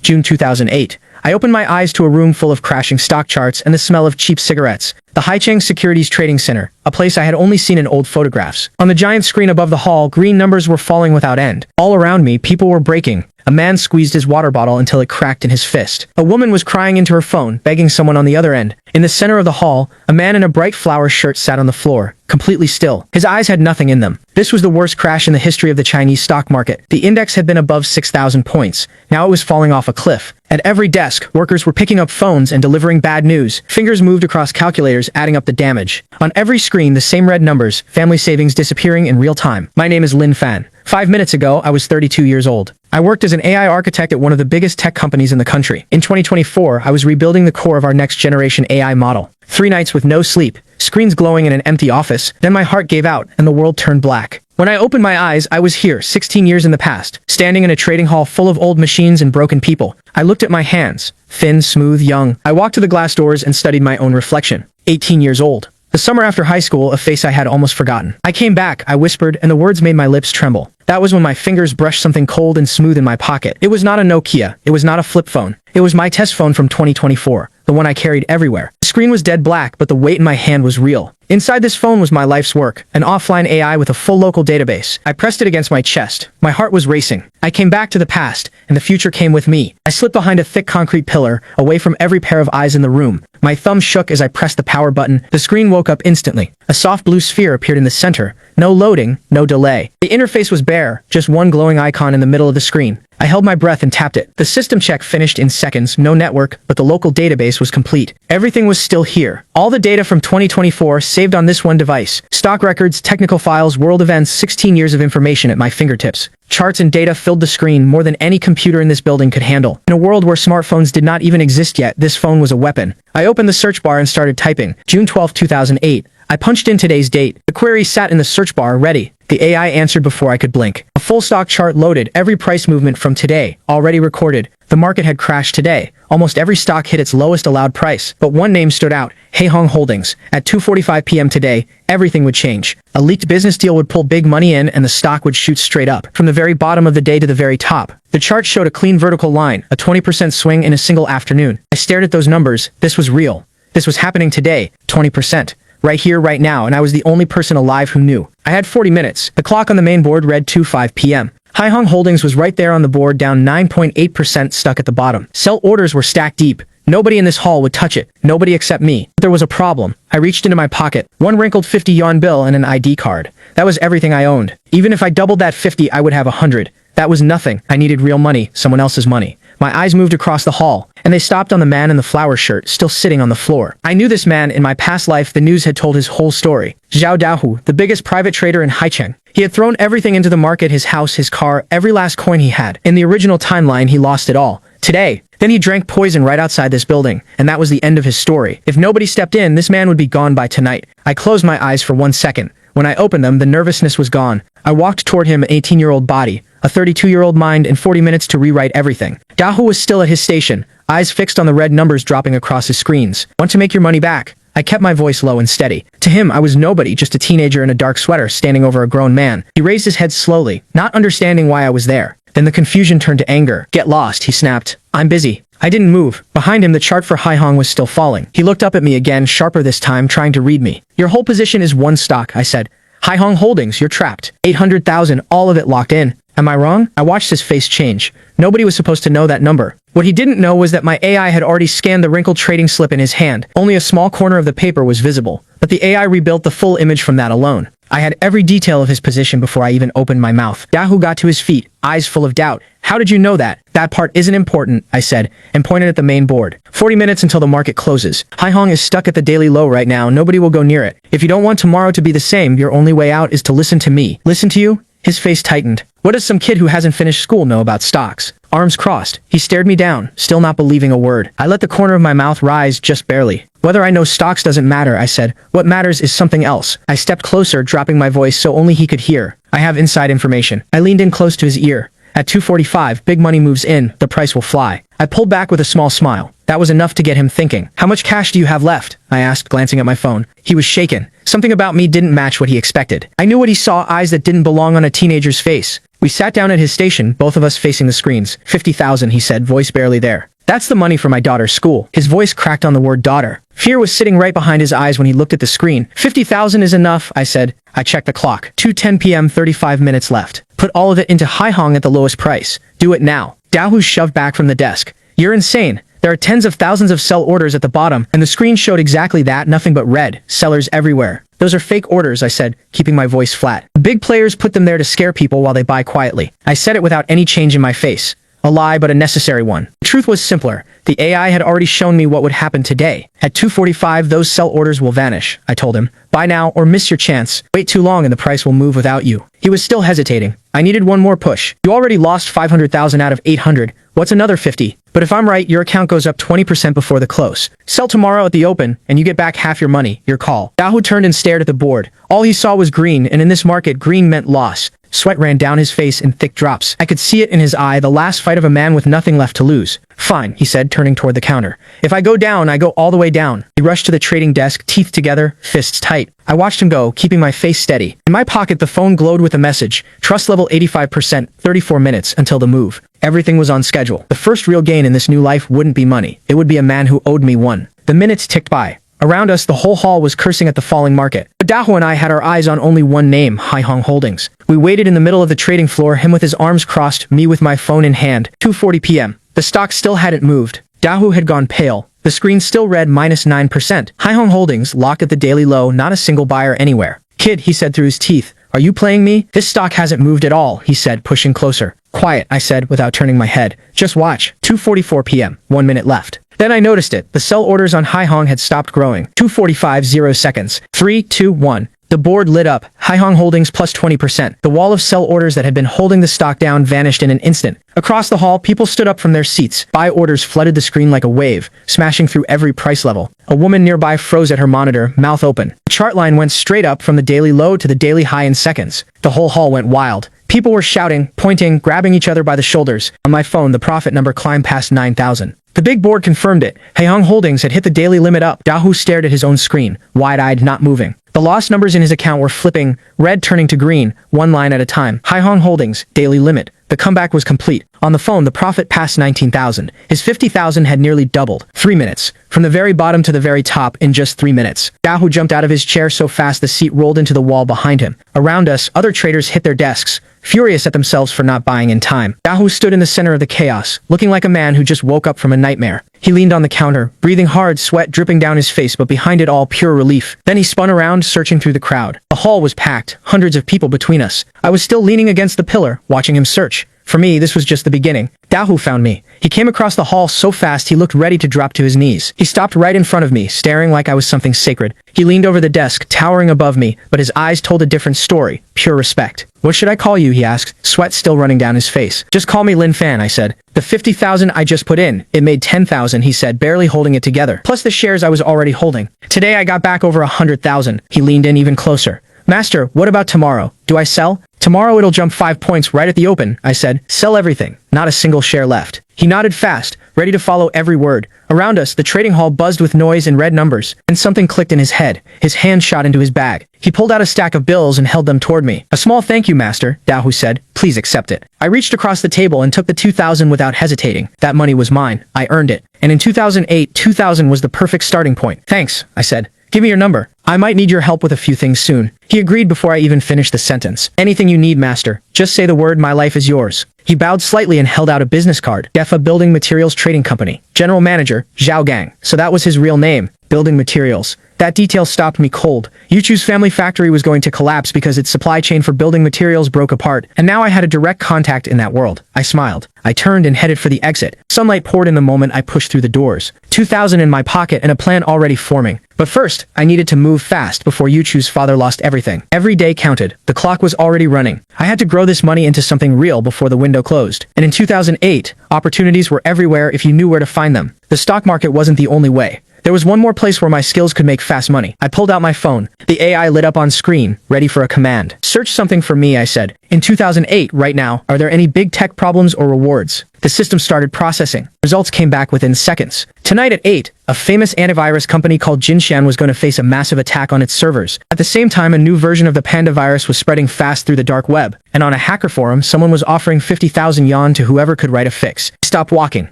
June 2008. I opened my eyes to a room full of crashing stock charts and the smell of cheap cigarettes. The Haicheng Securities Trading Center, a place I had only seen in old photographs. On the giant screen above the hall, green numbers were falling without end. All around me, people were breaking. A man squeezed his water bottle until it cracked in his fist. A woman was crying into her phone, begging someone on the other end. In the center of the hall, a man in a bright flower shirt sat on the floor, completely still. His eyes had nothing in them. This was the worst crash in the history of the Chinese stock market. The index had been above 6,000 points. Now it was falling off a cliff. At every desk, workers were picking up phones and delivering bad news. Fingers moved across calculators, adding up the damage. On every screen, the same red numbers, family savings disappearing in real time. My name is Lin Fan. 5 minutes ago, I was 32 years old. I worked as an AI architect at one of the biggest tech companies in the country. In 2024, I was rebuilding the core of our next-generation AI model. 3 nights with no sleep, screens glowing in an empty office, then my heart gave out and the world turned black. When I opened my eyes, I was here, 16 years in the past, standing in a trading hall full of old machines and broken people. I looked at my hands, thin, smooth, young. I walked to the glass doors and studied my own reflection. 18 years old. The summer after high school, a face I had almost forgotten. I came back, I whispered, and the words made my lips tremble. That was when my fingers brushed something cold and smooth in my pocket. It was not a Nokia. It was not a flip phone. It was my test phone from 2024, the one I carried everywhere. The screen was dead black, but the weight in my hand was real. Inside this phone was my life's work, an offline AI with a full local database. I pressed it against my chest. My heart was racing. I came back to the past, and the future came with me. I slipped behind a thick concrete pillar, away from every pair of eyes in the room. My thumb shook as I pressed the power button. The screen woke up instantly. A soft blue sphere appeared in the center. No loading, no delay. The interface was bare, just one glowing icon in the middle of the screen. I held my breath and tapped it. The system check finished in seconds, no network, but the local database was complete. Everything was still here. All the data from 2024 saved on this one device. Stock records, technical files, world events, 16 years of information at my fingertips. Charts and data filled the screen more than any computer in this building could handle. In a world where smartphones did not even exist yet, this phone was a weapon. I opened the search bar and started typing. June 12, 2008. I punched in today's date. The query sat in the search bar, ready. The AI answered before I could blink. A full stock chart loaded, every price movement from today, already recorded. The market had crashed today. Almost every stock hit its lowest allowed price, but one name stood out, Haihong Holdings. At 2:45 p.m. today, everything would change. A leaked business deal would pull big money in and the stock would shoot straight up, from the very bottom of the day to the very top. The chart showed a clean vertical line, a 20% swing in a single afternoon. I stared at those numbers. This was real. This was happening today, 20%. Right here, right now, and I was the only person alive who knew. I had 40 minutes. The clock on the main board read 2:05 p.m. Haihong Holdings was right there on the board, down 9.8%, stuck at the bottom. Sell orders were stacked deep. Nobody in this hall would touch it. Nobody except me. But there was a problem. I reached into my pocket. One wrinkled 50 yuan bill and an ID card. That was everything I owned. Even if I doubled that 50, I would have 100. That was nothing. I needed real money, someone else's money. My eyes moved across the hall, and they stopped on the man in the flower shirt, still sitting on the floor. I knew this man. In my past life, the news had told his whole story. Zhao Daohu, the biggest private trader in Haicheng. He had thrown everything into the market, his house, his car, every last coin he had. In the original timeline, he lost it all. Today, then he drank poison right outside this building, and that was the end of his story. If nobody stepped in, this man would be gone by tonight. I closed my eyes for 1 second. When I opened them, the nervousness was gone. I walked toward him, an 18-year-old body, a 32-year-old mind, and 40 minutes to rewrite everything. Dahu was still at his station, eyes fixed on the red numbers dropping across his screens. Want to make your money back? I kept my voice low and steady. To him, I was nobody, just a teenager in a dark sweater standing over a grown man. He raised his head slowly, not understanding why I was there. Then the confusion turned to anger. Get lost, he snapped. I'm busy. I didn't move. Behind him, the chart for Haihong was still falling. He looked up at me again, sharper this time, trying to read me. Your whole position is one stock, I said. Haihong Holdings, you're trapped. 800,000, all of it locked in. Am I wrong? I watched his face change. Nobody was supposed to know that number. What he didn't know was that my AI had already scanned the wrinkled trading slip in his hand. Only a small corner of the paper was visible, but the AI rebuilt the full image from that alone. I had every detail of his position before I even opened my mouth. Dahu got to his feet, eyes full of doubt. How did you know that? That part isn't important, I said, and pointed at the main board. 40 minutes until the market closes. Haihong is stuck at the daily low right now. Nobody will go near it. If you don't want tomorrow to be the same, your only way out is to listen to me. Listen to you? His face tightened. What does some kid who hasn't finished school know about stocks? Arms crossed, he stared me down, still not believing a word. I let the corner of my mouth rise just barely. Whether I know stocks doesn't matter, I said. What matters is something else. I stepped closer, dropping my voice so only he could hear. I have inside information. I leaned in close to his ear. At 2:45, big money moves in, the price will fly. I pulled back with a small smile. That was enough to get him thinking. How much cash do you have left? I asked, glancing at my phone. He was shaken. Something about me didn't match what he expected. I knew what he saw, eyes that didn't belong on a teenager's face. We sat down at his station, both of us facing the screens. 50,000, he said, voice barely there. That's the money for my daughter's school. His voice cracked on the word daughter. Fear was sitting right behind his eyes when he looked at the screen. 50,000 is enough, I said. I checked the clock. 2:10 p.m., 35 minutes left. Put all of it into Haihong at the lowest price. Do it now. Dahu shoved back from the desk. You're insane. There are tens of thousands of sell orders at the bottom, and the screen showed exactly that, nothing but red. Sellers everywhere. Those are fake orders, I said, keeping my voice flat. The big players put them there to scare people while they buy quietly. I said it without any change in my face. A lie, but a necessary one. The truth was simpler. The AI had already shown me what would happen today. At 2:45, those sell orders will vanish, I told him. Buy now or miss your chance. Wait too long and the price will move without you. He was still hesitating. I needed one more push. You already lost 500,000 out of 800. What's another 50? But if I'm right, your account goes up 20% before the close. Sell tomorrow at the open, and you get back half your money. Your call. Dahu turned and stared at the board. All he saw was green, and in this market, green meant loss. Sweat ran down his face in thick drops. I could see it in his eye, the last fight of a man with nothing left to lose. Fine, he said, turning toward the counter. If I go down, I go all the way down. He rushed to the trading desk, teeth together, fists tight. I watched him go, keeping my face steady. In my pocket, the phone glowed with a message. Trust level 85%, 34 minutes until the move. Everything was on schedule. The first real gain in this new life wouldn't be money. It would be a man who owed me one. The minutes ticked by. Around us, the whole hall was cursing at the falling market. But Dahu and I had our eyes on only one name, Haihong Holdings. We waited in the middle of the trading floor, him with his arms crossed, me with my phone in hand. 2:40 p.m. The stock still hadn't moved. Dahu had gone pale. The screen still read -9%. Haihong Holdings locked at the daily low, not a single buyer anywhere. Kid, he said through his teeth. Are you playing me? This stock hasn't moved at all, he said, pushing closer. Quiet, I said, without turning my head. Just watch. 2:44 p.m. 1 minute left. Then I noticed it. The sell orders on Haihong had stopped growing. 2:45, 0 seconds. 3, 2, 1. The board lit up. Haihong Holdings plus 20%. The wall of sell orders that had been holding the stock down vanished in an instant. Across the hall, people stood up from their seats. Buy orders flooded the screen like a wave, smashing through every price level. A woman nearby froze at her monitor, mouth open. The chart line went straight up from the daily low to the daily high in seconds. The whole hall went wild. People were shouting, pointing, grabbing each other by the shoulders. On my phone, the profit number climbed past 9,000. The big board confirmed it. Haihong Holdings had hit the daily limit up. Dahu stared at his own screen, wide-eyed, not moving. The lost numbers in his account were flipping, red turning to green, one line at a time. Haihong Holdings, daily limit. The comeback was complete. On the phone, the profit passed 19,000. His 50,000 had nearly doubled. 3 minutes. From the very bottom to the very top in just 3 minutes. Dahu jumped out of his chair so fast the seat rolled into the wall behind him. Around us, other traders hit their desks, furious at themselves for not buying in time. Dahu stood in the center of the chaos, looking like a man who just woke up from a nightmare. He leaned on the counter, breathing hard, sweat dripping down his face, but behind it all, pure relief. Then he spun around, searching through the crowd. The hall was packed, hundreds of people between us. I was still leaning against the pillar, watching him search. For me, this was just the beginning. Dahu found me. He came across the hall so fast he looked ready to drop to his knees. He stopped right in front of me, staring like I was something sacred. He leaned over the desk, towering above me, but his eyes told a different story. Pure respect. What should I call you, he asked, sweat still running down his face. Just call me Lin Fan, I said. The 50,000 I just put in, it made 10,000, he said, barely holding it together. Plus the shares I was already holding. Today I got back over 100,000. He leaned in even closer. Master, what about tomorrow? Do I sell? Tomorrow it'll jump 5 points right at the open, I said. Sell everything. Not a single share left. He nodded fast, ready to follow every word. Around us, the trading hall buzzed with noise and red numbers, and something clicked in his head. His hand shot into his bag. He pulled out a stack of bills and held them toward me. A small thank you, master, Dahu said. Please accept it. I reached across the table and took the 2,000 without hesitating. That money was mine. I earned it. And in 2008, 2,000 was the perfect starting point. Thanks, I said. Give me your number. I might need your help with a few things soon. He agreed before I even finished the sentence. Anything you need, master. Just say the word, my life is yours. He bowed slightly and held out a business card. Defa Building Materials Trading Company. General Manager, Zhao Gang. So that was his real name. Building Materials. That detail stopped me cold. Yuchu's family factory was going to collapse because its supply chain for building materials broke apart, and now I had a direct contact in that world. I smiled. I turned and headed for the exit. Sunlight poured in the moment I pushed through the doors. 2,000 in my pocket and a plan already forming. But first, I needed to move fast before Yuchu's father lost everything. Every day counted. The clock was already running. I had to grow this money into something real before the window closed. And in 2008, opportunities were everywhere if you knew where to find them. The stock market wasn't the only way. There was one more place where my skills could make fast money. I pulled out my phone. The AI lit up on screen, ready for a command. Search something for me, I said. In 2008, right now, are there any big tech problems or rewards? The system started processing. Results came back within seconds. Tonight at 8, a famous antivirus company called Jinshan was going to face a massive attack on its servers. At the same time, a new version of the Panda virus was spreading fast through the dark web. And on a hacker forum, someone was offering 50,000 yuan to whoever could write a fix. Stop walking.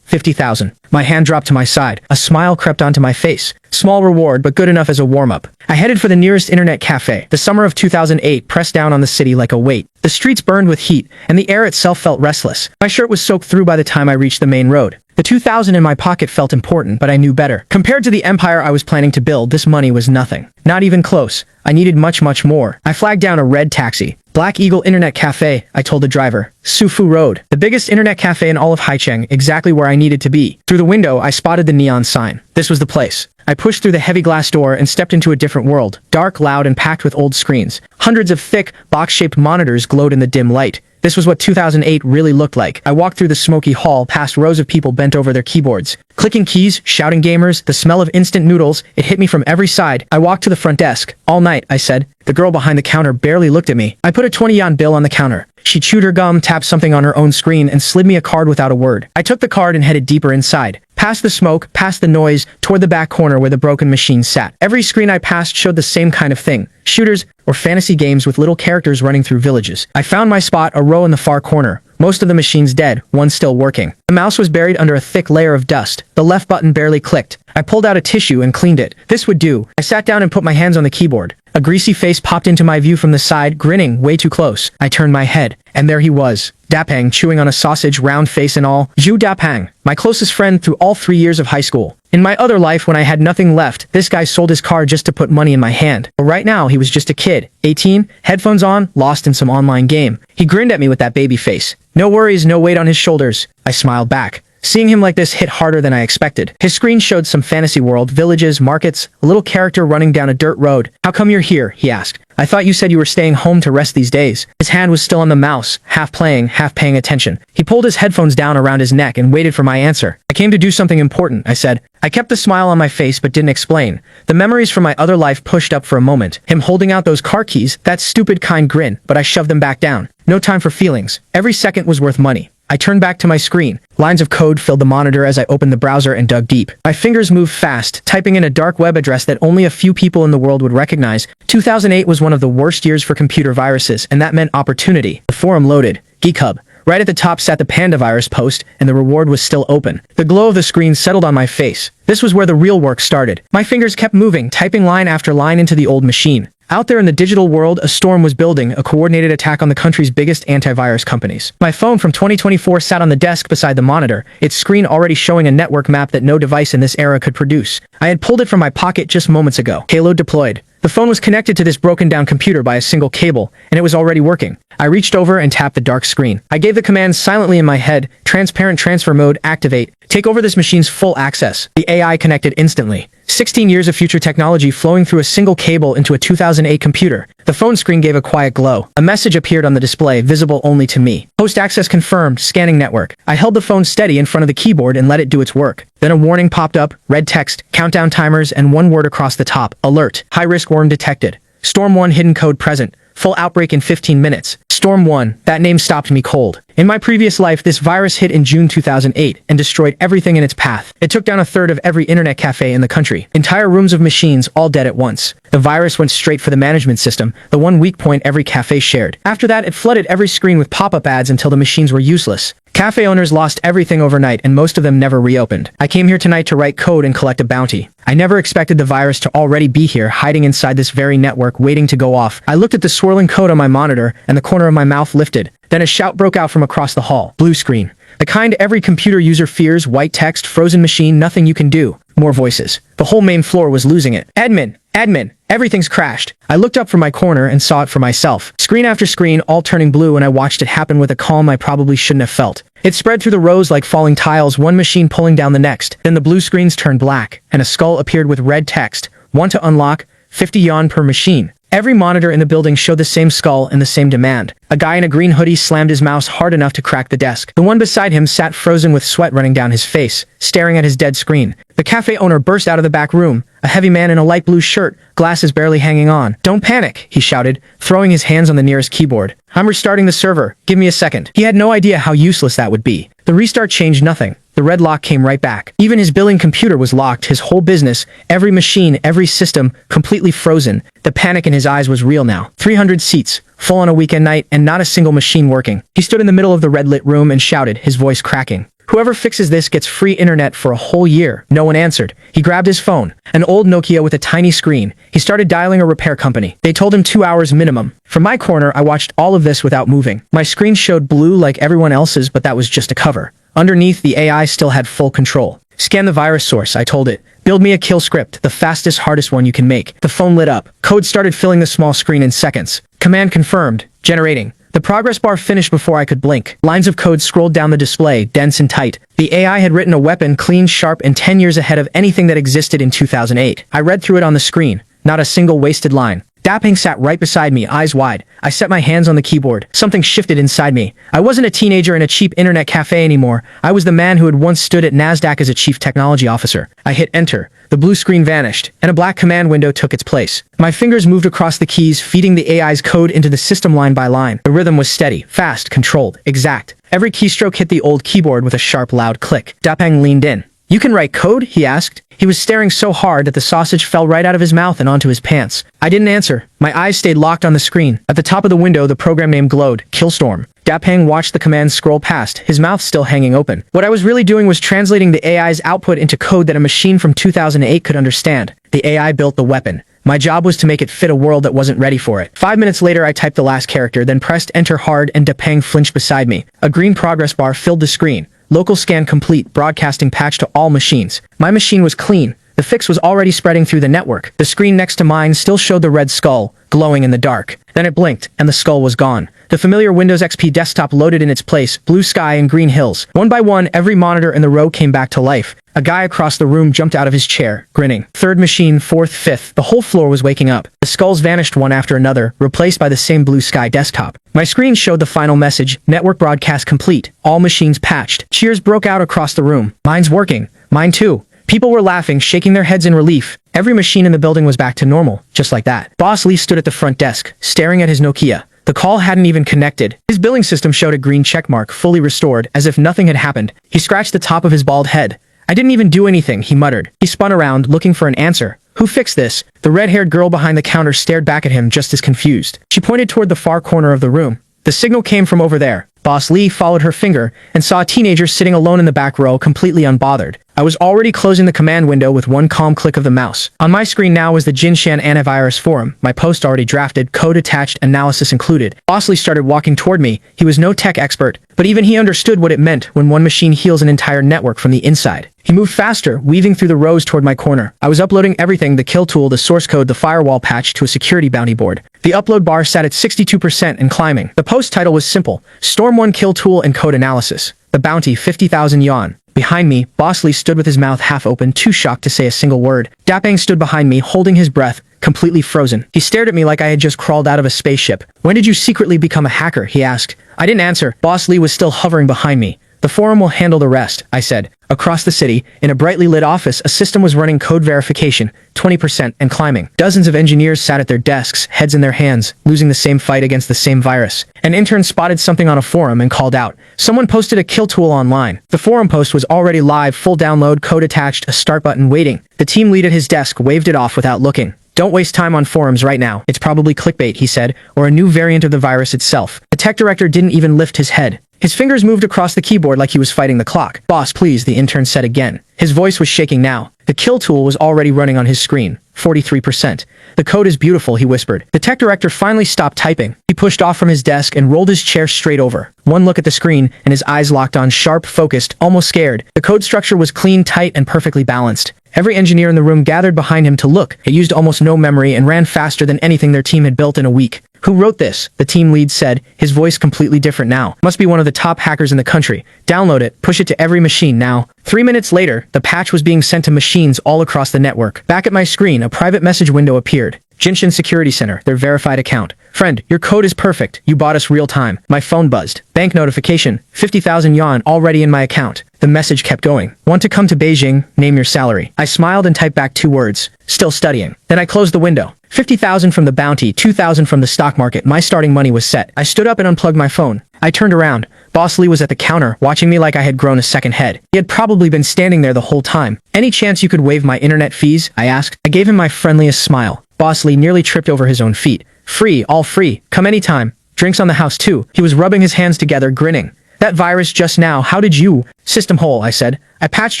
50,000. My hand dropped to my side. A smile crept onto my face. Small reward, but good enough as a warm-up. I headed for the nearest internet cafe. The summer of 2008 pressed down on the city like a weight. The streets burned with heat, and the air itself felt restless. My shirt was soaked through by the time I reached the main road. The 2,000 in my pocket felt important, but I knew better. Compared to the empire I was planning to build, this money was nothing. Not even close. I needed much, much more. I flagged down a red taxi. Black Eagle Internet Cafe, I told the driver. Sufu Road. The biggest internet cafe in all of Haicheng, exactly where I needed to be. Through the window, I spotted the neon sign. This was the place. I pushed through the heavy glass door and stepped into a different world. Dark, loud, and packed with old screens. Hundreds of thick, box-shaped monitors glowed in the dim light. This was what 2008 really looked like. I walked through the smoky hall, past rows of people bent over their keyboards. Clicking keys, shouting gamers, the smell of instant noodles, it hit me from every side. I walked to the front desk. All night, I said. The girl behind the counter barely looked at me. I put a 20 yuan bill on the counter. She chewed her gum, tapped something on her own screen, and slid me a card without a word. I took the card and headed deeper inside. Past the smoke, past the noise, toward the back corner where the broken machine sat. Every screen I passed showed the same kind of thing. Shooters or fantasy games with little characters running through villages. I found my spot, a row in the far corner. Most of the machines dead, one still working. The mouse was buried under a thick layer of dust. The left button barely clicked. I pulled out a tissue and cleaned it. This would do. I sat down and put my hands on the keyboard. A greasy face popped into my view from the side, grinning way too close. I turned my head, and there he was. Dapang chewing on a sausage, round face and all. Zhu Dapang, my closest friend through all 3 years of high school. In my other life, when I had nothing left, this guy sold his car just to put money in my hand. But right now, he was just a kid, 18, headphones on, lost in some online game. He grinned at me with that baby face. No worries, no weight on his shoulders. I smiled back. Seeing him like this hit harder than I expected. His screen showed some fantasy world, villages, markets, a little character running down a dirt road. How come you're here? He asked. I thought you said you were staying home to rest these days. His hand was still on the mouse, half playing, half paying attention. He pulled his headphones down around his neck and waited for my answer. I came to do something important, I said. I kept the smile on my face but didn't explain. The memories from my other life pushed up for a moment. Him holding out those car keys, that stupid kind grin, but I shoved them back down. No time for feelings. Every second was worth money. I turned back to my screen. Lines of code filled the monitor as I opened the browser and dug deep. My fingers moved fast, typing in a dark web address that only a few people in the world would recognize. 2008 was one of the worst years for computer viruses, and that meant opportunity. The forum loaded. Geek Hub. Right at the top sat the Panda virus post, and the reward was still open. The glow of the screen settled on my face. This was where the real work started. My fingers kept moving, typing line after line into the old machine. Out there in the digital world, a storm was building, a coordinated attack on the country's biggest antivirus companies. My phone from 2024 sat on the desk beside the monitor, its screen already showing a network map that no device in this era could produce. I had pulled it from my pocket just moments ago. Payload deployed. The phone was connected to this broken-down computer by a single cable, and it was already working. I reached over and tapped the dark screen. I gave the command silently in my head, transparent transfer mode, activate. Take over this machine's full access. The AI connected instantly. 16 years of future technology flowing through a single cable into a 2008 computer. The phone screen gave a quiet glow. A message appeared on the display, visible only to me. Host access confirmed, scanning network. I held the phone steady in front of the keyboard and let it do its work. Then a warning popped up, red text, countdown timers, and one word across the top. Alert. High-risk worm detected. Storm 1 hidden code present. Full outbreak in 15 minutes. Storm 1. That name stopped me cold. In my previous life, this virus hit in June 2008 and destroyed everything in its path. It took down a third of every internet cafe in the country. Entire rooms of machines, all dead at once. The virus went straight for the management system, the one weak point every cafe shared. After that, it flooded every screen with pop-up ads until the machines were useless. Cafe owners lost everything overnight and most of them never reopened. I came here tonight to write code and collect a bounty. I never expected the virus to already be here, hiding inside this very network, waiting to go off. I looked at the swirling code on my monitor, and the corner of my mouth lifted. Then a shout broke out from across the hall. Blue screen. The kind every computer user fears, white text, frozen machine, nothing you can do. More voices. The whole main floor was losing it. Admin, everything's crashed. I looked up from my corner and saw it for myself. Screen after screen, all turning blue, and I watched it happen with a calm I probably shouldn't have felt. It spread through the rows like falling tiles, one machine pulling down the next. Then the blue screens turned black, and a skull appeared with red text. Want to unlock? 50 yuan per machine. Every monitor in the building showed the same skull and the same demand. A guy in a green hoodie slammed his mouse hard enough to crack the desk. The one beside him sat frozen with sweat running down his face, staring at his dead screen. The cafe owner burst out of the back room, a heavy man in a light blue shirt, glasses barely hanging on. "Don't panic," he shouted, throwing his hands on the nearest keyboard. "I'm restarting the server. Give me a second." He had no idea how useless that would be. The restart changed nothing. The red lock came right back. Even his billing computer was locked, his whole business, every machine, every system, completely frozen. The panic in his eyes was real now. 300 seats, full on a weekend night, and not a single machine working. He stood in the middle of the red-lit room and shouted, his voice cracking. "Whoever fixes this gets free internet for a whole year." No one answered. He grabbed his phone, an old Nokia with a tiny screen. He started dialing a repair company. They told him 2 hours minimum. From my corner, I watched all of this without moving. My screen showed blue like everyone else's, but that was just a cover. Underneath, the AI still had full control. "Scan the virus source," I told it. "Build me a kill script, the fastest, hardest one you can make." The phone lit up. Code started filling the small screen in seconds. "Command confirmed. Generating." The progress bar finished before I could blink. Lines of code scrolled down the display, dense and tight. The AI had written a weapon clean, sharp, and 10 years ahead of anything that existed in 2008. I read through it on the screen. Not a single wasted line. Dapping sat right beside me, eyes wide. I set my hands on the keyboard. Something shifted inside me. I wasn't a teenager in a cheap internet cafe anymore. I was the man who had once stood at NASDAQ as a chief technology officer. I hit enter. The blue screen vanished, and a black command window took its place. My fingers moved across the keys, feeding the AI's code into the system line by line. The rhythm was steady, fast, controlled, exact. Every keystroke hit the old keyboard with a sharp, loud click. Dappang leaned in. "You can write code?" he asked. He was staring so hard that the sausage fell right out of his mouth and onto his pants. I didn't answer. My eyes stayed locked on the screen. At the top of the window, the program name glowed, Killstorm. Dappang watched the command scroll past, his mouth still hanging open. What I was really doing was translating the AI's output into code that a machine from 2008 could understand. The AI built the weapon. My job was to make it fit a world that wasn't ready for it. 5 minutes later, I typed the last character, then pressed enter hard, and Dappang flinched beside me. A green progress bar filled the screen. Local scan complete, broadcasting patch to all machines. My machine was clean. The fix was already spreading through the network. The screen next to mine still showed the red skull, glowing in the dark. Then it blinked, and the skull was gone. The familiar Windows XP desktop loaded in its place, blue sky and green hills. One by one, every monitor in the row came back to life. A guy across the room jumped out of his chair, grinning. Third machine, fourth, fifth. The whole floor was waking up. The skulls vanished one after another, replaced by the same blue sky desktop. My screen showed the final message, network broadcast complete. All machines patched. Cheers broke out across the room. "Mine's working. Mine too." People were laughing, shaking their heads in relief. Every machine in the building was back to normal, just like that. Boss Lee stood at the front desk, staring at his Nokia. The call hadn't even connected. His billing system showed a green checkmark, fully restored, as if nothing had happened. He scratched the top of his bald head. "I didn't even do anything," he muttered. He spun around, looking for an answer. "Who fixed this?" The red-haired girl behind the counter stared back at him, just as confused. She pointed toward the far corner of the room. "The signal came from over there." Boss Lee followed her finger and saw a teenager sitting alone in the back row, completely unbothered. I was already closing the command window with one calm click of the mouse. On my screen now was the Jinshan antivirus forum, my post already drafted, code attached, analysis included. Boss Lee started walking toward me. He was no tech expert, but even he understood what it meant when one machine heals an entire network from the inside. He moved faster, weaving through the rows toward my corner. I was uploading everything, the kill tool, the source code, the firewall patch, to a security bounty board. The upload bar sat at 62% and climbing. The post title was simple, Storm 1 Kill Tool and Code Analysis. The bounty, 50,000 yuan. Behind me, Boss Lee stood with his mouth half open, too shocked to say a single word. Dappang stood behind me, holding his breath, completely frozen. He stared at me like I had just crawled out of a spaceship. "When did you secretly become a hacker?" he asked. I didn't answer. Boss Lee was still hovering behind me. "The forum will handle the rest," I said. Across the city, in a brightly lit office, a system was running code verification, 20% and climbing. Dozens of engineers sat at their desks, heads in their hands, losing the same fight against the same virus. An intern spotted something on a forum and called out. Someone posted a kill tool online. The forum post was already live, full download, code attached, a start button waiting. The team lead at his desk waved it off without looking. "Don't waste time on forums right now. It's probably clickbait," he said, "or a new variant of the virus itself." The tech director didn't even lift his head. His fingers moved across the keyboard like he was fighting the clock. "Boss, please," the intern said again. His voice was shaking now. The kill tool was already running on his screen. 43%. "The code is beautiful," he whispered. The tech director finally stopped typing. He pushed off from his desk and rolled his chair straight over. One look at the screen, and his eyes locked on, sharp, focused, almost scared. The code structure was clean, tight, and perfectly balanced. Every engineer in the room gathered behind him to look. It used almost no memory and ran faster than anything their team had built in a week. "Who wrote this?" the team lead said, his voice completely different now. "Must be one of the top hackers in the country. Download it, push it to every machine now." 3 minutes later, the patch was being sent to machines all across the network. Back at my screen, a private message window appeared. Jinshin Security Center, their verified account. Friend, your code is perfect. You bought us real time. My phone buzzed. Bank notification. 50,000 yuan already in my account. The message kept going. Want to come to Beijing? Name your salary. I smiled and typed back 2 words. Still studying. Then I closed the window. 50,000 from the bounty, 2,000 from the stock market. My starting money was set. I stood up and unplugged my phone. I turned around. Boss Lee was at the counter, watching me like I had grown a second head. He had probably been standing there the whole time. Any chance you could waive my internet fees? I asked. I gave him my friendliest smile. Boss Lee nearly tripped over his own feet. Free, all free. Come anytime. Drinks on the house too. He was rubbing his hands together, grinning. That virus just now, how did you? System hole, I said. I patched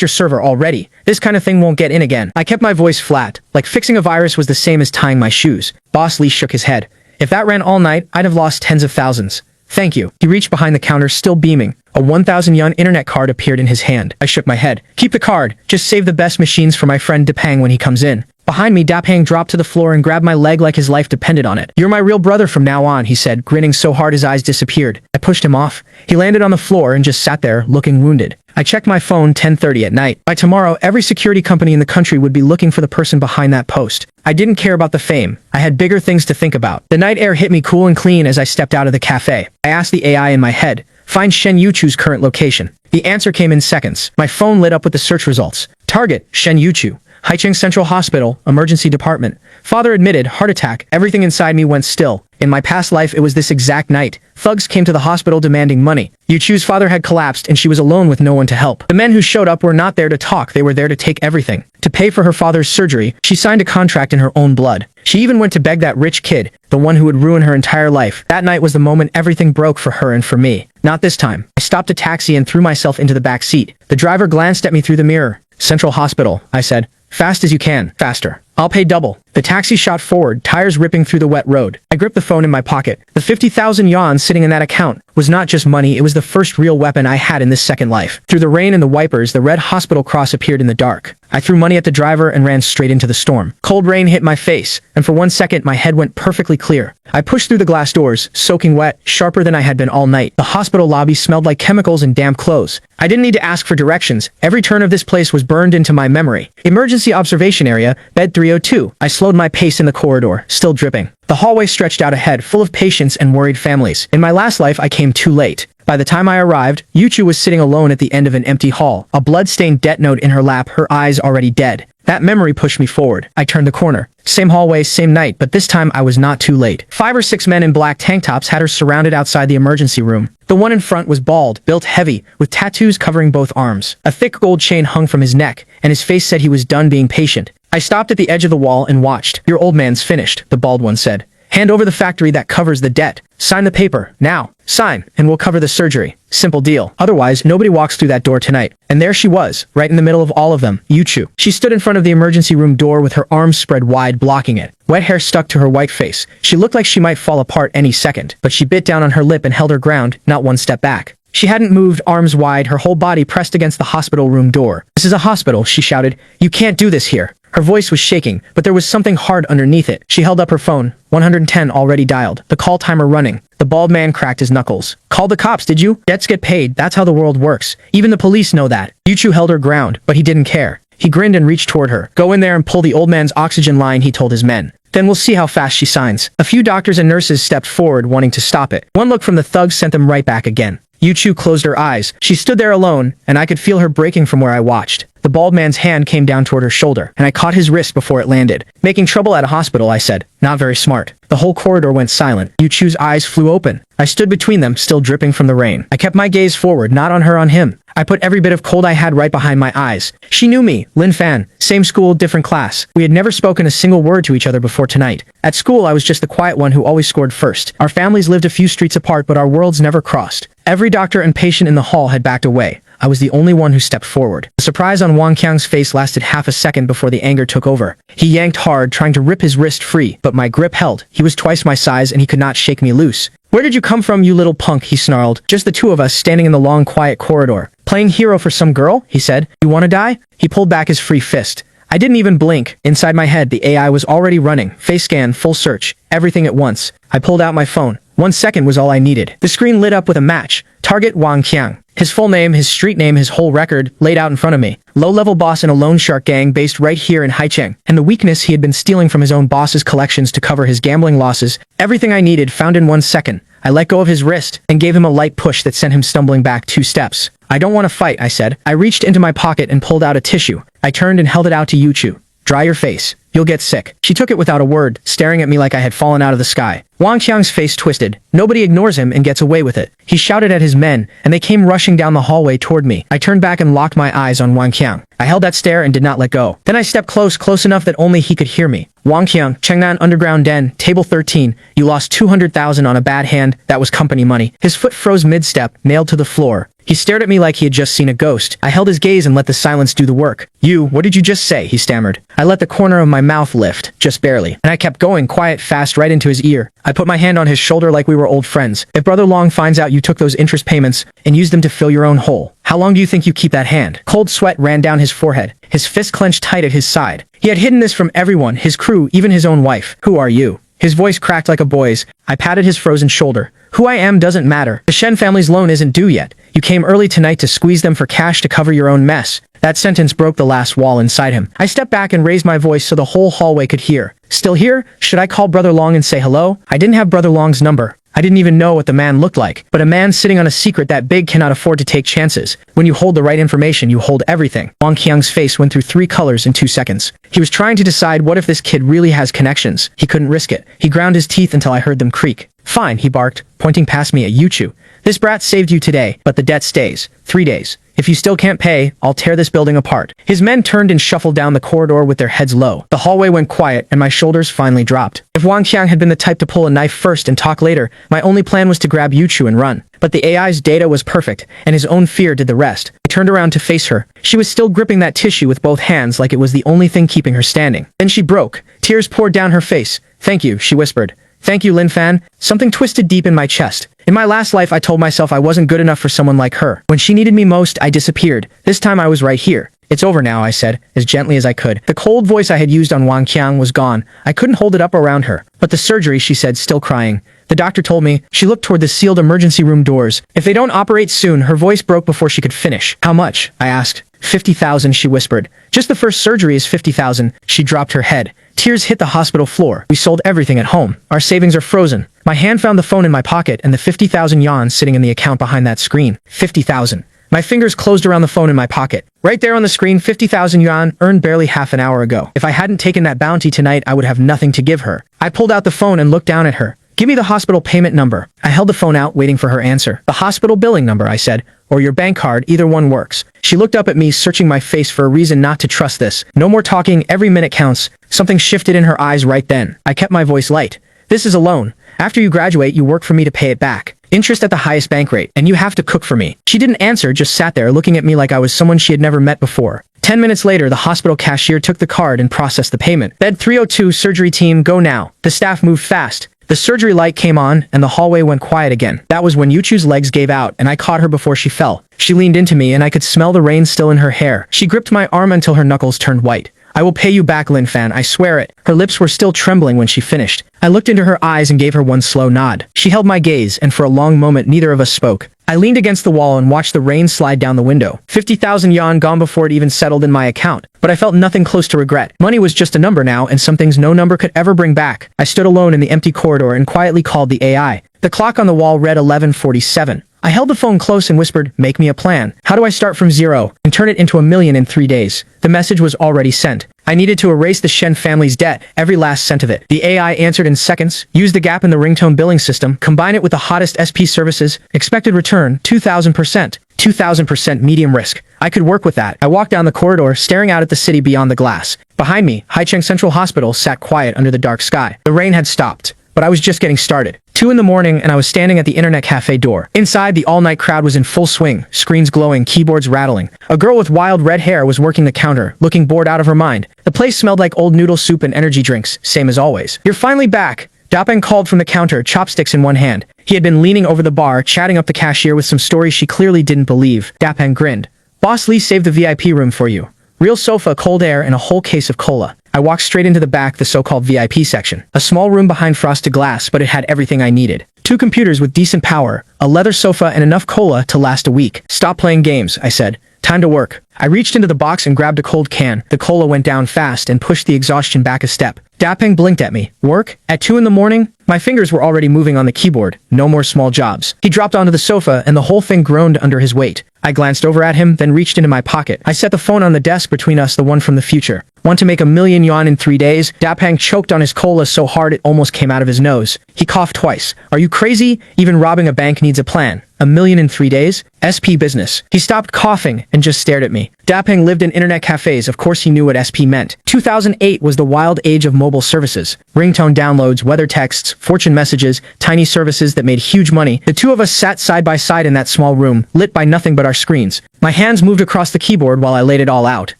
your server already. This kind of thing won't get in again. I kept my voice flat, like fixing a virus was the same as tying my shoes. Boss Lee shook his head. If that ran all night, I'd have lost tens of thousands. Thank you. He reached behind the counter, still beaming. A 1,000 yuan internet card appeared in his hand. I shook my head. Keep the card. Just save the best machines for my friend Dapang when he comes in. Behind me, Dapang dropped to the floor and grabbed my leg like his life depended on it. You're my real brother from now on, he said, grinning so hard his eyes disappeared. I pushed him off. He landed on the floor and just sat there, looking wounded. I checked my phone 10:30 at night. By tomorrow, every security company in the country would be looking for the person behind that post. I didn't care about the fame. I had bigger things to think about. The night air hit me cool and clean as I stepped out of the cafe. I asked the AI in my head, find Shen Yuchu's current location. The answer came in seconds. My phone lit up with the search results. Target, Shen Yuchu. Haicheng Central Hospital, Emergency Department. Father admitted, heart attack. Everything inside me went still. In my past life, it was this exact night. Thugs came to the hospital demanding money. Yuchu's father had collapsed and she was alone with no one to help. The men who showed up were not there to talk, they were there to take everything. To pay for her father's surgery, she signed a contract in her own blood. She even went to beg that rich kid, the one who would ruin her entire life. That night was the moment everything broke for her and for me. Not this time. I stopped a taxi and threw myself into the back seat. The driver glanced at me through the mirror. Central Hospital, I said. Fast as you can. Faster. I'll pay double. The taxi shot forward, tires ripping through the wet road. I gripped the phone in my pocket. The 50,000 yuan sitting in that account was not just money, it was the first real weapon I had in this second life. Through the rain and the wipers, the red hospital cross appeared in the dark. I threw money at the driver and ran straight into the storm. Cold rain hit my face, and for 1 second my head went perfectly clear. I pushed through the glass doors, soaking wet, sharper than I had been all night. The hospital lobby smelled like chemicals and damp clothes. I didn't need to ask for directions. Every turn of this place was burned into my memory. Emergency observation area, bed 302. I slowed my pace in the corridor, still dripping. The hallway stretched out ahead, full of patients and worried families. In my last life, I came too late. By the time I arrived, Yuchu was sitting alone at the end of an empty hall, a blood-stained death note in her lap, her eyes already dead. That memory pushed me forward. I turned the corner. Same hallway, same night, but this time I was not too late. 5 or 6 men in black tank tops had her surrounded outside the emergency room. The one in front was bald, built heavy, with tattoos covering both arms. A thick gold chain hung from his neck, and his face said he was done being patient. I stopped at the edge of the wall and watched. Your old man's finished, the bald one said. Hand over the factory that covers the debt. Sign the paper, now. Sign, and we'll cover the surgery. Simple deal. Otherwise, nobody walks through that door tonight. And there she was, right in the middle of all of them, Yuchu. She stood in front of the emergency room door with her arms spread wide, blocking it. Wet hair stuck to her white face. She looked like she might fall apart any second, but she bit down on her lip and held her ground, not one step back. She hadn't moved, arms wide, her whole body pressed against the hospital room door. This is a hospital, she shouted. You can't do this here. Her voice was shaking, but there was something hard underneath it. She held up her phone. 110 already dialed. The call timer running. The bald man cracked his knuckles. Called the cops, did you? Debts get paid. That's how the world works. Even the police know that. Yuchu held her ground, but he didn't care. He grinned and reached toward her. Go in there and pull the old man's oxygen line, he told his men. Then we'll see how fast she signs. A few doctors and nurses stepped forward, wanting to stop it. One look from the thugs sent them right back again. Yuchu closed her eyes. She stood there alone, and I could feel her breaking from where I watched. The bald man's hand came down toward her shoulder, and I caught his wrist before it landed. Making trouble at a hospital, I said. Not very smart. The whole corridor went silent. Yuchu's eyes flew open. I stood between them, still dripping from the rain. I kept my gaze forward, not on her, on him. I put every bit of cold I had right behind my eyes. She knew me, Lin Fan. Same school, different class. We had never spoken a single word to each other before tonight. At school, I was just the quiet one who always scored first. Our families lived a few streets apart, but our worlds never crossed. Every doctor and patient in the hall had backed away. I was the only one who stepped forward. The surprise on Wang Qiang's face lasted half a second before the anger took over. He yanked hard, trying to rip his wrist free, but my grip held. He was twice my size, and he could not shake me loose. Where did you come from, you little punk? He snarled. Just the two of us standing in the long, quiet corridor. Playing hero for some girl? He said. You want to die? He pulled back his free fist. I didn't even blink. Inside my head, the AI was already running. Face scan, full search, everything at once. I pulled out my phone. 1 second was all I needed. The screen lit up with a match. Target Wang Qiang. His full name, his street name, his whole record, laid out in front of me. Low-level boss in a loan shark gang based right here in Haicheng. And the weakness he had been stealing from his own boss's collections to cover his gambling losses. Everything I needed found in 1 second. I let go of his wrist and gave him a light push that sent him stumbling back 2 steps. I don't want to fight, I said. I reached into my pocket and pulled out a tissue. I turned and held it out to Yuchu. Dry your face. You'll get sick. She took it without a word, staring at me like I had fallen out of the sky. Wang Qiang's face twisted. Nobody ignores him and gets away with it. He shouted at his men, and they came rushing down the hallway toward me. I turned back and locked my eyes on Wang Qiang. I held that stare and did not let go. Then I stepped close enough that only he could hear me. Wang Qiang, Chengnan Underground Den, Table 13. You lost 200,000 on a bad hand. That was company money. His foot froze mid-step, nailed to the floor. He stared at me like he had just seen a ghost. I held his gaze and let the silence do the work. What did you just say? He stammered. I let the corner of my mouth lift, just barely. And I kept going, quiet, fast, right into his ear. I put my hand on his shoulder like we were old friends. If Brother Long finds out you took those interest payments and used them to fill your own hole, how long do you think you keep that hand? Cold sweat ran down his forehead. His fist clenched tight at his side. He had hidden this from everyone, his crew, even his own wife. Who are you? His voice cracked like a boy's. I patted his frozen shoulder. Who I am doesn't matter. The Shen family's loan isn't due yet. You came early tonight to squeeze them for cash to cover your own mess. That sentence broke the last wall inside him. I stepped back and raised my voice so the whole hallway could hear. Still here? Should I call Brother Long and say hello? I didn't have Brother Long's number. I didn't even know what the man looked like. But a man sitting on a secret that big cannot afford to take chances. When you hold the right information, you hold everything. Wang Qiang's face went through 3 colors in 2 seconds. He was trying to decide what if this kid really has connections. He couldn't risk it. He ground his teeth until I heard them creak. Fine, he barked, pointing past me at Yuchu. This brat saved you today, but the debt stays. 3 days. If you still can't pay, I'll tear this building apart. His men turned and shuffled down the corridor with their heads low. The hallway went quiet, and my shoulders finally dropped. If Wang Qiang had been the type to pull a knife first and talk later, my only plan was to grab Yuchu and run. But the AI's data was perfect, and his own fear did the rest. I turned around to face her. She was still gripping that tissue with both hands like it was the only thing keeping her standing. Then she broke. Tears poured down her face. Thank you, she whispered. Thank you, Lin Fan. Something twisted deep in my chest. In my last life, I told myself I wasn't good enough for someone like her. When she needed me most, I disappeared. This time I was right here. It's over now, I said, as gently as I could. The cold voice I had used on Wang Qiang was gone. I couldn't hold it up around her. But the surgery, she said, still crying. The doctor told me. She looked toward the sealed emergency room doors. If they don't operate soon, her voice broke before she could finish. How much? I asked. 50,000, she whispered. Just the first surgery is 50,000. She dropped her head. Tears hit the hospital floor. We sold everything at home. Our savings are frozen. My hand found the phone in my pocket and the 50,000 yuan sitting in the account behind that screen. 50,000. My fingers closed around the phone in my pocket. Right there on the screen, 50,000 yuan, earned barely half an hour ago. If I hadn't taken that bounty tonight, I would have nothing to give her. I pulled out the phone and looked down at her. Give me the hospital payment number. I held the phone out, waiting for her answer. The hospital billing number, I said. Or your bank card, either one works. She looked up at me, searching my face for a reason not to trust this. No more talking, every minute counts. Something shifted in her eyes right then. I kept my voice light. This is a loan. After you graduate, you work for me to pay it back. Interest at the highest bank rate, and you have to cook for me. She didn't answer, just sat there looking at me like I was someone she had never met before. 10 minutes later, the hospital cashier took the card and processed the payment. Bed 302, surgery team, go now. The staff moved fast. The surgery light came on, and the hallway went quiet again. That was when Yuchu's legs gave out, and I caught her before she fell. She leaned into me, and I could smell the rain still in her hair. She gripped my arm until her knuckles turned white. I will pay you back, Lin Fan, I swear it. Her lips were still trembling when she finished. I looked into her eyes and gave her one slow nod. She held my gaze, and for a long moment neither of us spoke. I leaned against the wall and watched the rain slide down the window. 50,000 yuan gone before it even settled in my account. But I felt nothing close to regret. Money was just a number now, and some things no number could ever bring back. I stood alone in the empty corridor and quietly called the AI. The clock on the wall read 11:47. I held the phone close and whispered, make me a plan. How do I start from zero and turn it into 1,000,000 in 3 days? The message was already sent. I needed to erase the Shen family's debt, every last cent of it. The AI answered in seconds. Use the gap in the ringtone billing system. Combine it with the hottest SP services. Expected return, 2,000%. 2,000% medium risk. I could work with that. I walked down the corridor, staring out at the city beyond the glass. Behind me, Haicheng Central Hospital sat quiet under the dark sky. The rain had stopped, but I was just getting started. 2 in the morning, and I was standing at the internet cafe door. Inside, the all-night crowd was in full swing, screens glowing, keyboards rattling. A girl with wild red hair was working the counter, looking bored out of her mind. The place smelled like old noodle soup and energy drinks, same as always. You're finally back, Dapeng called from the counter, chopsticks in one hand. He had been leaning over the bar, chatting up the cashier with some stories she clearly didn't believe. Dapeng grinned. Boss Lee saved the VIP room for you. Real sofa, cold air, and a whole case of cola. I walked straight into the back, the so-called VIP section. A small room behind frosted glass, but it had everything I needed. 2 computers with decent power, a leather sofa and enough cola to last a week. Stop playing games, I said. Time to work. I reached into the box and grabbed a cold can. The cola went down fast and pushed the exhaustion back a step. Dapeng blinked at me. Work? At 2 in the morning? My fingers were already moving on the keyboard. No more small jobs. He dropped onto the sofa and the whole thing groaned under his weight. I glanced over at him, then reached into my pocket. I set the phone on the desk between us, the one from the future. Want to make $1,000,000 in 3 days? Dapeng choked on his cola so hard it almost came out of his nose. He coughed twice. Are you crazy? Even robbing a bank needs a plan. $1,000,000 in 3 days? SP business. He stopped coughing and just stared at me. Dapeng lived in internet cafes. Of course he knew what SP meant. 2008 was the wild age of mobile services. Ringtone downloads, weather texts, fortune messages, tiny services that made huge money. The two of us sat side by side in that small room, lit by nothing but our screens. My hands moved across the keyboard while I laid it all out.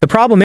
The problem